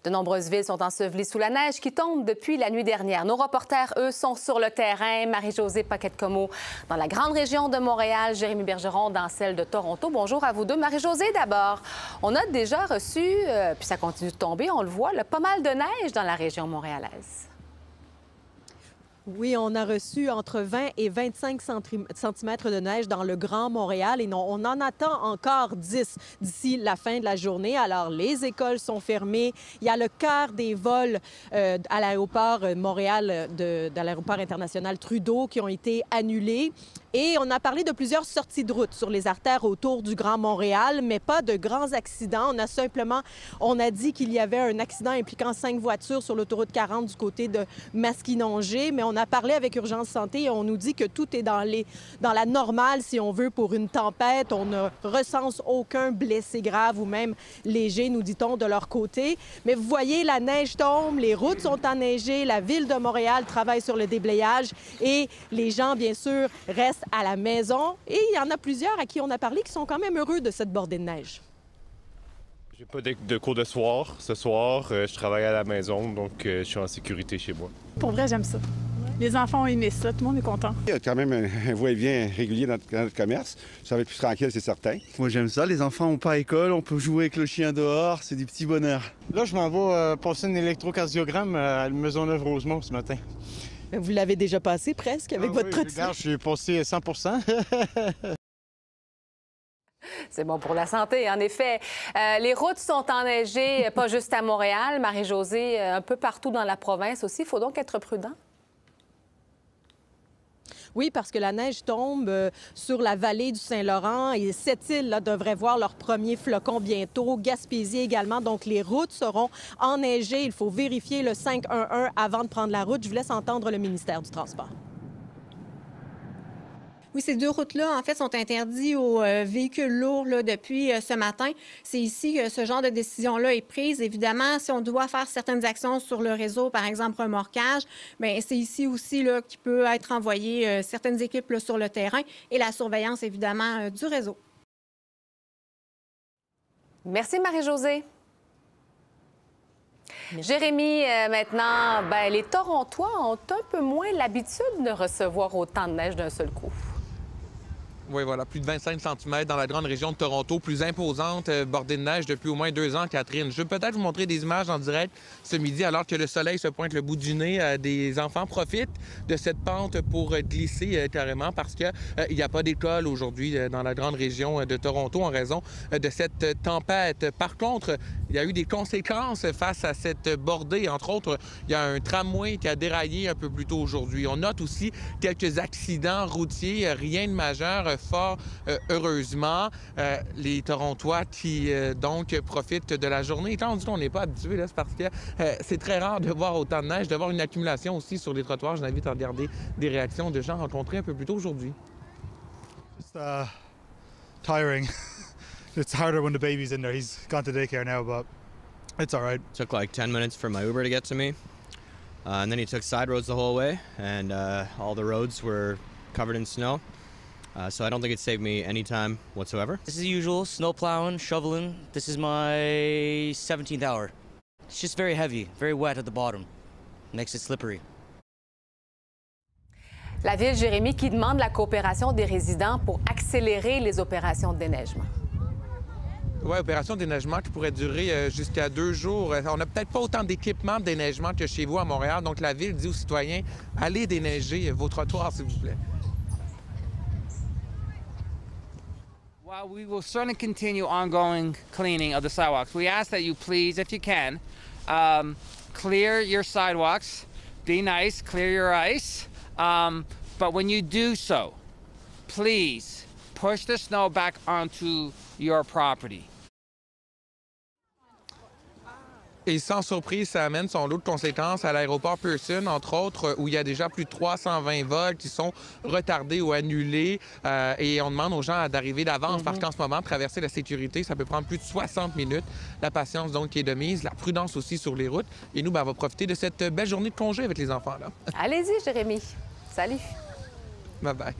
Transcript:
De nombreuses villes sont ensevelies sous la neige qui tombe depuis la nuit dernière. Nos reporters, eux, sont sur le terrain. Marie-Josée Paquette-Comeau dans la grande région de Montréal, Jérémy Bergeron dans celle de Toronto. Bonjour à vous deux. Marie-Josée, d'abord. On a déjà reçu, puis ça continue de tomber, on le voit, pas mal de neige dans la région montréalaise. Oui, on a reçu entre 20 et 25 centimètres de neige dans le Grand Montréal et on en attend encore 10 d'ici la fin de la journée. Alors, les écoles sont fermées. Il y a le quart des vols à l'aéroport Montréal, de l'aéroport international Trudeau qui ont été annulés. Et on a parlé de plusieurs sorties de route sur les artères autour du Grand Montréal, mais pas de grands accidents. On a dit qu'il y avait un accident impliquant 5 voitures sur l'autoroute 40 du côté de Masquinongé, mais on a parlé avec Urgence Santé et on nous dit que tout est dans la normale, si on veut, pour une tempête. On ne recense aucun blessé grave ou même léger, nous dit-on, de leur côté. Mais vous voyez, la neige tombe, les routes sont enneigées, la Ville de Montréal travaille sur le déblayage et les gens, bien sûr, restent à la maison. Et il y en a plusieurs à qui on a parlé qui sont quand même heureux de cette bordée de neige. J'ai pas de cours de soir. Ce soir, je travaille à la maison, donc je suis en sécurité chez moi. Pour vrai, j'aime ça. Les enfants ont aimé ça, tout le monde est content. Il y a quand même un va-et-vient régulier dans notre commerce. Ça va être plus tranquille, c'est certain. Moi, j'aime ça. Les enfants n'ont pas à école, on peut jouer avec le chien dehors, c'est du petit bonheur. Là, je m'en vais passer un électrocardiogramme à Maisonneuve-Rosemont ce matin. Vous l'avez déjà passé presque avec votre trottinette? Regarde, je suis passé 100 C'est bon pour la santé, en effet. Les routes sont enneigées, pas juste à Montréal, Marie-Josée, un peu partout dans la province aussi. Il faut donc être prudent. Oui, parce que la neige tombe sur la vallée du Saint-Laurent et cette île-là devrait voir leurs premiers flocons bientôt. Gaspésie également. Donc, les routes seront enneigées. Il faut vérifier le 511 avant de prendre la route. Je vous laisse entendre le ministère du Transport. Oui, ces deux routes-là, en fait, sont interdites aux véhicules lourds là, depuis ce matin. C'est ici que ce genre de décision-là est prise. Évidemment, si on doit faire certaines actions sur le réseau, par exemple remorquage, bien, c'est ici aussi là, qu'il peut être envoyé certaines équipes là, sur le terrain et la surveillance, évidemment, du réseau. Merci, Marie-Josée. Jérémy, maintenant, les Torontois ont un peu moins l'habitude de recevoir autant de neige d'un seul coup. Oui, voilà, plus de 25 cm dans la grande région de Toronto, plus imposante bordée de neige depuis au moins 2 ans, Catherine. Je vais peut-être vous montrer des images en direct ce midi, alors que le soleil se pointe le bout du nez. Des enfants profitent de cette pente pour glisser carrément parce qu'il n'y a pas d'école aujourd'hui dans la grande région de Toronto en raison de cette tempête. Par contre, il y a eu des conséquences face à cette bordée. Entre autres, il y a un tramway qui a déraillé un peu plus tôt aujourd'hui. On note aussi quelques accidents routiers, rien de majeur. Fort heureusement, les Torontois qui donc profitent de la journée. Et quand on dit qu'on n'est pas habitué, c'est parce que c'est très rare de voir autant de neige, de voir une accumulation aussi sur les trottoirs. Je vous invite à regarder des réactions de gens rencontrés un peu plus tôt aujourd'hui. Just tiring. It's harder when the baby's in there. He's gone to daycare now, but it's all right. Took like 10 minutes for my Uber to get to me. And then he took side roads the whole way, and all the roads were covered in snow. So I don't think it saved me any time whatsoever. This is the usual, snow plowing, shoveling. This is my 17th hour. It's just very heavy, very wet at the bottom. Makes it slippery. La Ville, Jérémy, qui demande la coopération des résidents pour accélérer les opérations de déneigement. Oui, opération de déneigement qui pourrait durer jusqu'à 2 jours. On n'a peut-être pas autant d'équipements de déneigement que chez vous à Montréal. Donc, la Ville dit aux citoyens, allez déneiger vos trottoirs, s'il vous plaît. While we will certainly continue ongoing cleaning of the sidewalks, we ask that you please, if you can, clear your sidewalks, be nice, clear your ice, but when you do so, please push the snow back onto your property. Et sans surprise, ça amène son lot de conséquences à l'aéroport Pearson, entre autres, où il y a déjà plus de 320 vols qui sont retardés ou annulés. Et on demande aux gens d'arriver d'avance parce qu'en ce moment, traverser la sécurité, ça peut prendre plus de 60 minutes. La patience, donc, qui est de mise, la prudence aussi sur les routes. Et nous, on va profiter de cette belle journée de congé avec les enfants, là. Allez-y, Jérémy. Salut. Bye-bye.